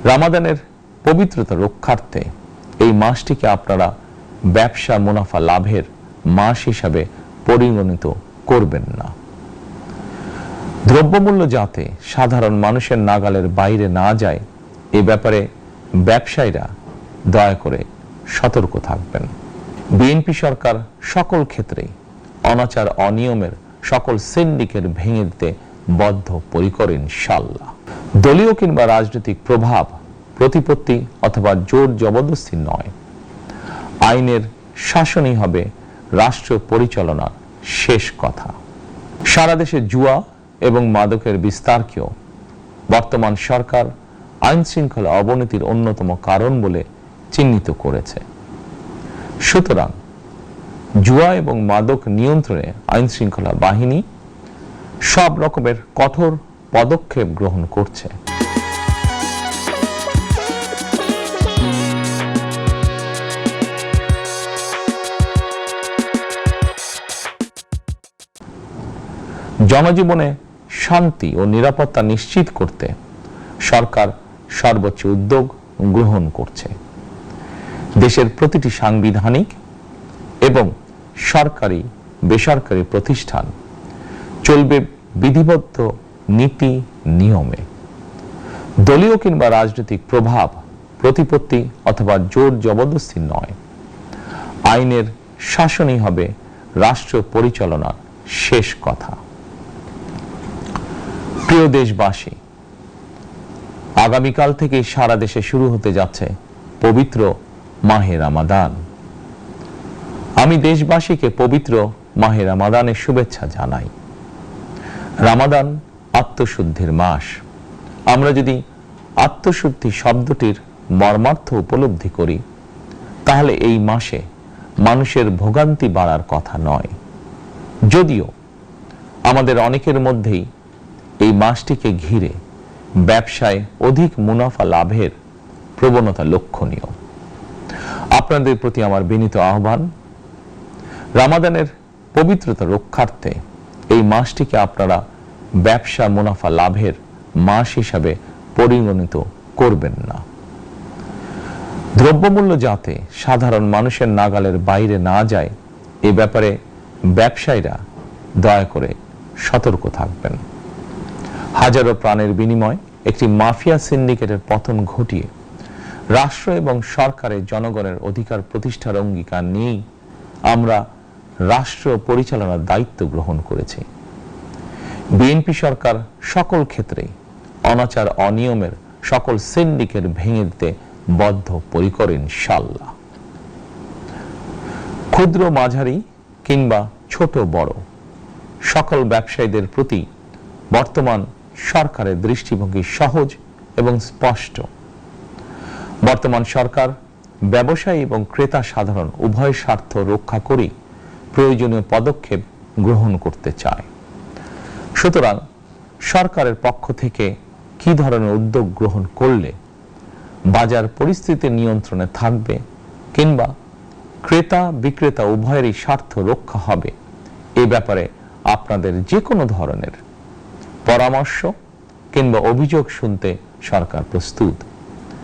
রামাদানের পবিত্রতা রক্ষার্থে এই মাসটিকে আপনারা ব্যবসা মুনাফা লাভের মাস হিসাবে পরিগণিত করবেন না। দ্রব্যমূল্য যাতে সাধারণ মানুষের নাগালের বাইরে না যায় এ ব্যাপারে ব্যবসায়ীরা দয়া করে সতর্ক থাকবেন। বিএনপি সরকার সকল ক্ষেত্রেই অনাচার অনিয়মের সকল সিন্ডিকেট ভেঙে দিতে বদ্ধপরিকর ইনশাআল্লাহ। দলীয় কিংবা রাজনৈতিক প্রভাব প্রতিপত্তি অথবা জোর জবরদস্তি নয়, আইনের শাসনই হবে রাষ্ট্র পরিচালনার শেষ কথা। সারা দেশে জুয়া এবং মাদকের বিস্তারকেও বর্তমান সরকার আইন শৃঙ্খলা অবনতির অন্যতম কারণ বলে চিহ্নিত করেছে। সুতরাং জুয়া এবং মাদক নিয়ন্ত্রণে আইন শৃঙ্খলা বাহিনী সব রকমের কঠোর পদক্ষেপ গ্রহণ করছে। জনজীবনে শান্তি ও নিরাপত্তা নিশ্চিত করতে সরকার সর্বোচ্চ উদ্যোগ গ্রহণ করছে। দেশের প্রতিটি সাংবিধানিক এবং সরকারি বেসরকারি প্রতিষ্ঠান চলবে বিধিবদ্ধ নীতি নিয়মে। দলীয় কিংবা রাজনৈতিক প্রভাব প্রতিপত্তি অথবা জোর জবরদস্তি নয়, আইনের শাসনই হবে রাষ্ট্র পরিচালনার শেষ কথা। প্রিয় দেশবাসী, আগামীকাল থেকে সারা দেশে শুরু হতে যাচ্ছে পবিত্র মাহে রমাদান। আমি দেশবাসীকে পবিত্র মাহে রমাদানের শুভেচ্ছা জানাই। রমাদান আত্মশুদ্ধির মাস। আমরা যদি আত্মশুদ্ধি শব্দটির মর্মার্থ উপলব্ধি করি তাহলে এই মাসে মানুষের ভোগান্তি বাড়ার কথা নয়। যদিও আমাদের অনেকের মধ্যেই এই মাসটিকে ঘিরে ব্যবসায় অধিক মুনাফা লাভের প্রবণতা লক্ষণীয়। আপনাদের প্রতি আমার বিনীত আহ্বান, রমাদানের পবিত্রতা রক্ষার্থে এই মাসটিকে আপনারা ব্যবসা মুনাফা লাভের মাস হিসাবে পরিগণিত করবেন না। দ্রব্যমূল্য যাতে সাধারণ মানুষের নাগালের বাইরে না যায় এ ব্যাপারে ব্যবসায়ীরা দয়া করে সতর্ক থাকবেন। হাজারো প্রাণের বিনিময়ে একটি মাফিয়া সিন্ডিকেটের পতন ঘটিয়ে রাষ্ট্র এবং সরকারের জনগণের অধিকার প্রতিষ্ঠার অঙ্গীকার নিয়েই আমরা রাষ্ট্র পরিচালনার দায়িত্ব গ্রহণ করেছি। বিএনপি সরকার সকল ক্ষেত্রেই অনাচার অনিয়মের সকল সিন্ডিকেট ভেঙে দিতে বদ্ধপরিকর ইনশাআল্লাহ। ক্ষুদ্র মাঝারি কিংবা ছোট বড় সকল ব্যবসায়ীদের প্রতি বর্তমান সরকারের দৃষ্টিভঙ্গি সহজ এবং স্পষ্ট। বর্তমান সরকার ব্যবসায়ী এবং ক্রেতা সাধারণ উভয় স্বার্থ রক্ষা করে প্রয়োজনীয় পদক্ষেপ গ্রহণ করতে চায়। সুতরাং সরকারের পক্ষ থেকে কি ধরনের উদ্যোগ গ্রহণ করলে বাজার পরিস্থিতি নিয়ন্ত্রণে থাকবে কিংবা ক্রেতা বিক্রেতা উভয়েরই স্বার্থ রক্ষা হবে এ ব্যাপারে আপনাদের যে কোনো ধরনের পরামর্শ কিংবা অভিযোগ শুনতে সরকার প্রস্তুত।